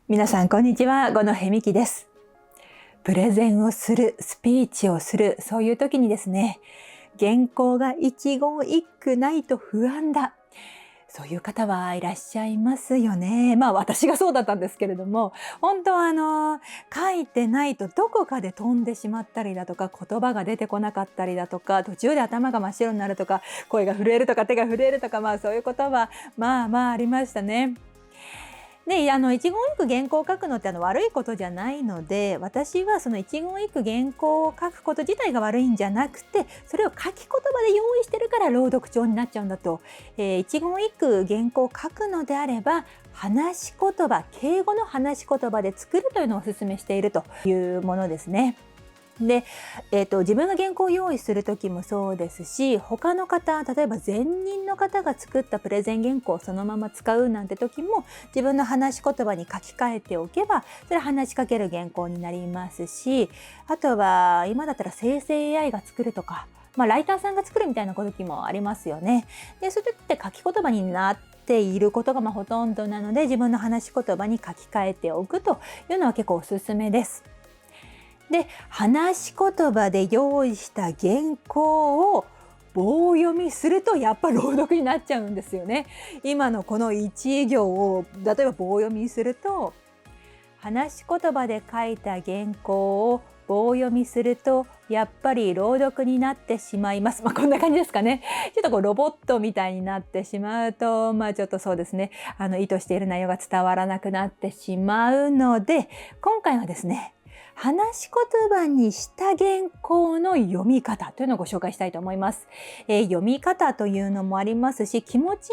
皆さんこんにちは、五戸美希です。プレゼンをする、スピーチをする、そういう時にですね、原稿が一言一句ないと不安だ。そういう方はいらっしゃいますよね。私がそうだったんですけれども、本当書いてないとどこかで飛んでしまったりだとか、言葉が出てこなかったりだとか、途中で頭が真っ白になるとか、声が震えるとか手が震えるとか、そういうことはありましたね。で、一言一句原稿を書くのって悪いことじゃないので、私はその一言一句原稿を書くこと自体が悪いんじゃなくて、それを書き言葉で用意してるから朗読調になっちゃうんだと。一言一句原稿を書くのであれば、話し言葉、敬語の話し言葉で作るというのをお勧めしているというものですね。で、自分が原稿を用意する時もそうですし、他の方、例えば前任の方が作ったプレゼン原稿をそのまま使うなんて時も、自分の話し言葉に書き換えておけば、それは話しかける原稿になりますし、あとは今だったら生成 AI が作るとか、ライターさんが作るみたいな時もありますよね。で、そういう時って書き言葉になっていることがほとんどなので、自分の話し言葉に書き換えておくというのは結構おすすめです。で、話し言葉で用意した原稿を棒読みするとやっぱ朗読になっちゃうんですよね。今のこの一行を例えば棒読みすると、話し言葉で書いた原稿を棒読みするとやっぱり朗読になってしまいます。こんな感じですかね。ちょっとロボットみたいになってしまうと、ちょっとそうですね、意図している内容が伝わらなくなってしまうので、今回はですね、話し言葉にした原稿の読み方というのをご紹介したいと思います。読み方というのもありますし、気持ち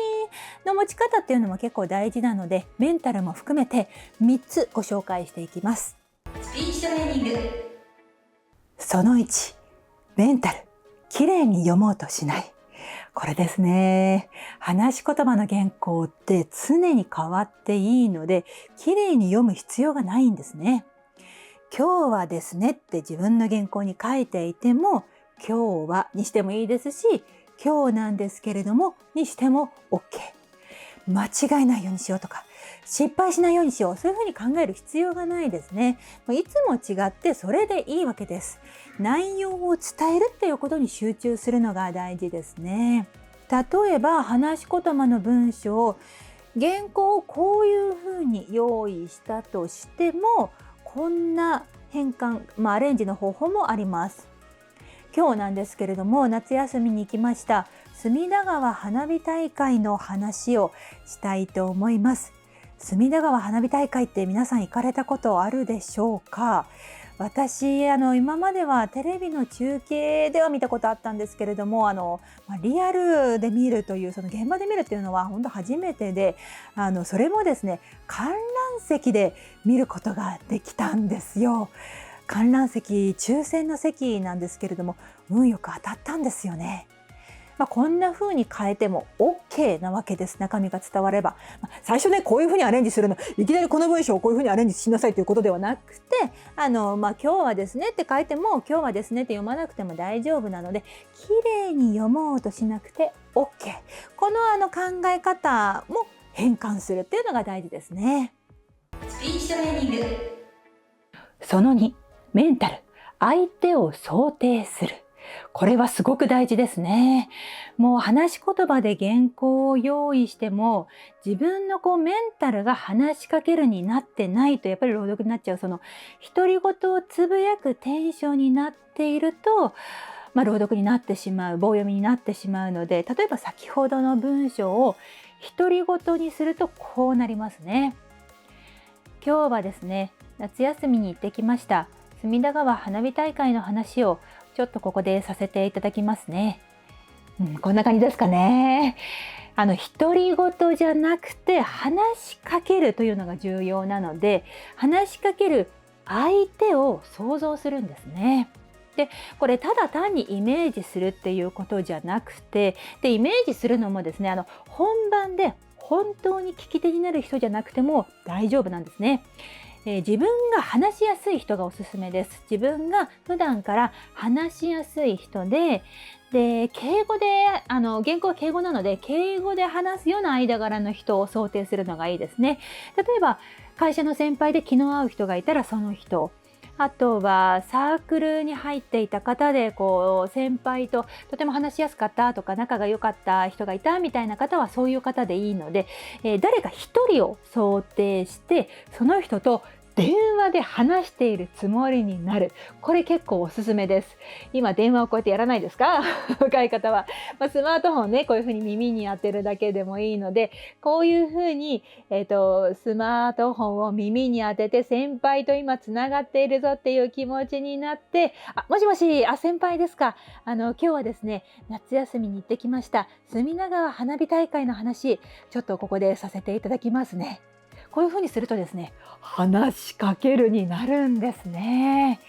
の持ち方っていうのも結構大事なので、メンタルも含めて3つご紹介していきます。スピーチトレーニング。その1、メンタル、きれいに読もうとしない。これですね。話し言葉の原稿って常に変わっていいので、きれいに読む必要がないんですね。今日はですねって自分の原稿に書いていても、今日はにしてもいいですし、今日なんですけれどもにしても OK。間違えないようにしようとか、失敗しないようにしよう、そういうふうに考える必要がないですね。いつも違ってそれでいいわけです。内容を伝えるっていうことに集中するのが大事ですね。例えば話し言葉の文章、原稿をこういうふうに用意したとしても、こんな変換、アレンジの方法もあります。今日なんですけれども、夏休みに行きました隅田川花火大会の話をしたいと思います。隅田川花火大会って皆さん行かれたことあるでしょうか？私今まではテレビの中継では見たことあったんですけれども、リアルで見るという、その現場で見るっていうのは本当初めてで、それもですね、観覧席で見ることができたんですよ。観覧席、抽選の席なんですけれども、運よく当たったんですよね。こんな風に変えても OK なわけです。中身が伝われば。最初ね、こういう風にアレンジするの、いきなりこの文章をこういう風にアレンジしなさいということではなくて、今日はですねって書いても、今日はですねって読まなくても大丈夫なので、綺麗に読もうとしなくて OK。この考え方も変換するっていうのが大事ですね。スピーチトレーニング。その2、メンタル、相手を想定する。これはすごく大事ですね。もう話し言葉で原稿を用意しても、自分のメンタルが話しかけるになってないと、やっぱり朗読になっちゃう。その独り言をつぶやくテンションになっていると、朗読になってしまう、棒読みになってしまうので、例えば先ほどの文章を独り言にするとこうなりますね。今日はですね、夏休みに行ってきました隅田川花火大会の話をちょっとここでさせていただきますね。こんな感じですかね。独り言じゃなくて話しかけるというのが重要なので、話しかける相手を想像するんですね。で、これただ単にイメージするっていうことじゃなくて、でイメージするのもですね、本番で本当に聞き手になる人じゃなくても大丈夫なんですね。自分が話しやすい人がおすすめです。自分が普段から話しやすい人で、敬語で原稿は敬語なので、敬語で話すような間柄の人を想定するのがいいですね。例えば会社の先輩で気の合う人がいたらその人、あとはサークルに入っていた方で先輩ととても話しやすかったとか仲が良かった人がいたみたいな方はそういう方でいいので、誰か一人を想定してその人と電話で話しているつもりになる。これ結構おすすめです。今電話をこうやってやらないですか若い方は、スマートフォンね、こういうふうに耳に当てるだけでもいいので、こういうふうに、スマートフォンを耳に当てて先輩と今つながっているぞっていう気持ちになって、もしもし、先輩ですか。今日はですね、夏休みに行ってきました隅田川花火大会の話、ちょっとここでさせていただきますね。こういうふうにするとですね、話しかけるになるんですね。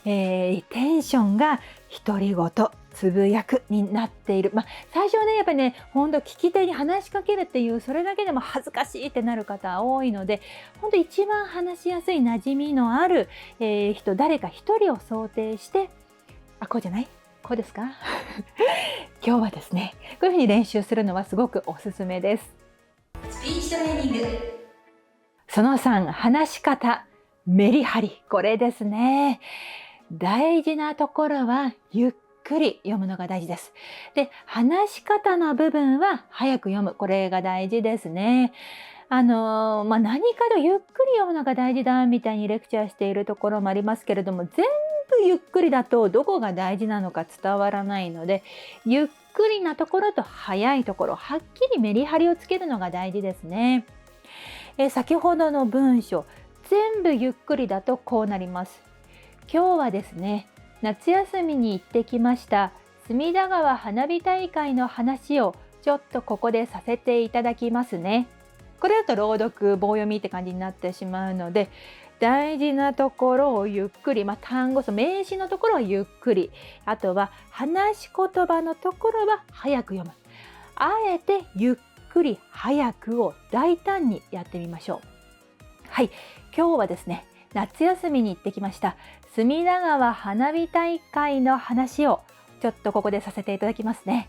テンションが独り言つぶやくになっている。最初はねやっぱりね、本当聞き手に話しかけるっていうそれだけでも恥ずかしいってなる方多いので、本当一番話しやすい馴染みのある、人、誰か一人を想定して、こうじゃない？こうですか？今日はですね、こういうふうに練習するのはすごくおすすめです。スピーチトレーニング。その3、話し方、メリハリ。これですね。大事なところはゆっくり読むのが大事です。で、話し方の部分は早く読む。これが大事ですね。何かとゆっくり読むのが大事だみたいにレクチャーしているところもありますけれども、全部ゆっくりだとどこが大事なのか伝わらないので、ゆっくりなところと早いところ、はっきりメリハリをつけるのが大事ですね。先ほどの文章、全部ゆっくりだとこうなります。今日はですね、夏休みに行ってきました隅田川花火大会の話をちょっとここでさせていただきますね。これだと朗読、棒読みって感じになってしまうので、大事なところをゆっくり、単語、名詞のところはゆっくり、あとは話し言葉のところは早く読む。あえてゆっくり早くを大胆にやってみましょう。はい、今日はですね、夏休みに行ってきました隅田川花火大会の話をちょっとここでさせていただきますね。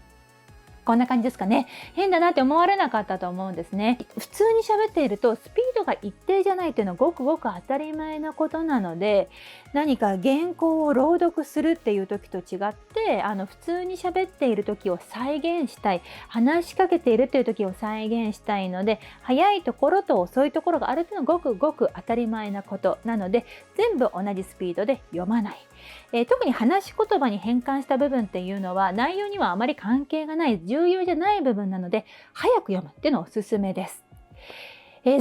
こんな感じですかね。変だなって思われなかったと思うんですね。普通に喋っているとスピードが一定じゃないっていうのはごくごく当たり前なことなので、何か原稿を朗読するっていう時と違って、普通に喋っている時を再現したい、話しかけているという時を再現したいので、早いところと遅いところがあるっていうのはごくごく当たり前なことなので、全部同じスピードで読まない。特に話し言葉に変換した部分っていうのは内容にはあまり関係がない、重要じゃない部分なので、早く読むっていうのがおすすめです。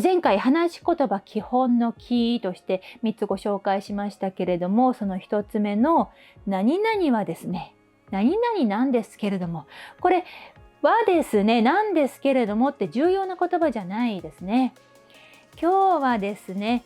前回話し言葉基本のキーとして3つご紹介しましたけれども、その1つ目の何々はですね、何々なんですけれども、これはですね、なんですけれどもって重要な言葉じゃないですね。今日はですね、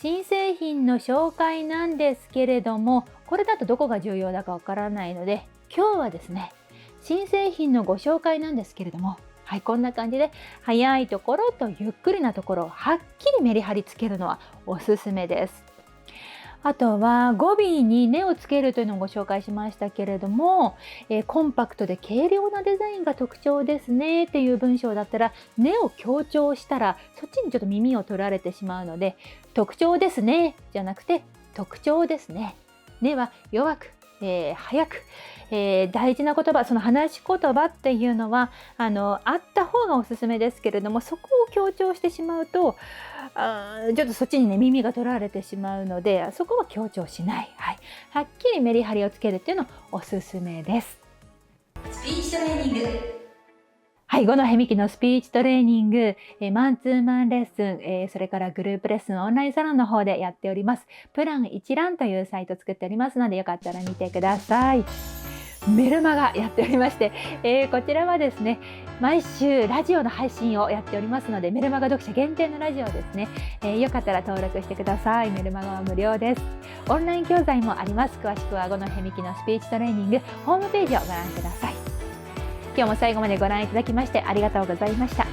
新製品の紹介なんですけれども、これだとどこが重要だかわからないので、今日はですね、新製品のご紹介なんですけれども、はい、こんな感じで早いところとゆっくりなところをはっきりメリハリつけるのはおすすめです。あとは語尾に根をつけるというのをご紹介しましたけれども、コンパクトで軽量なデザインが特徴ですねっていう文章だったら、根を強調したらそっちにちょっと耳を取られてしまうので、特徴ですねじゃなくて特徴ですね。根は弱く、早く、大事な言葉、その話し言葉っていうのはあった方がおすすめですけれども、そこを強調してしまうとちょっとそっちにね耳が取られてしまうので、そこは強調しない、はい、はっきりメリハリをつけるっていうのおすすめです。スピーチトレーニング。はい、五野へのスピーチトレーニング、マンツーマンレッスン、それからグループレッスン、オンラインサロンの方でやっております。プラン一覧というサイト作っておりますので、よかったら見てください。メルマガやっておりまして、こちらはですね、毎週ラジオの配信をやっておりますので、メルマガ読者限定のラジオですね、よかったら登録してください。メルマガは無料です。オンライン教材もあります。詳しくは五野へのスピーチトレーニングホームページをご覧ください。今日も最後までご覧いただきましてありがとうございました。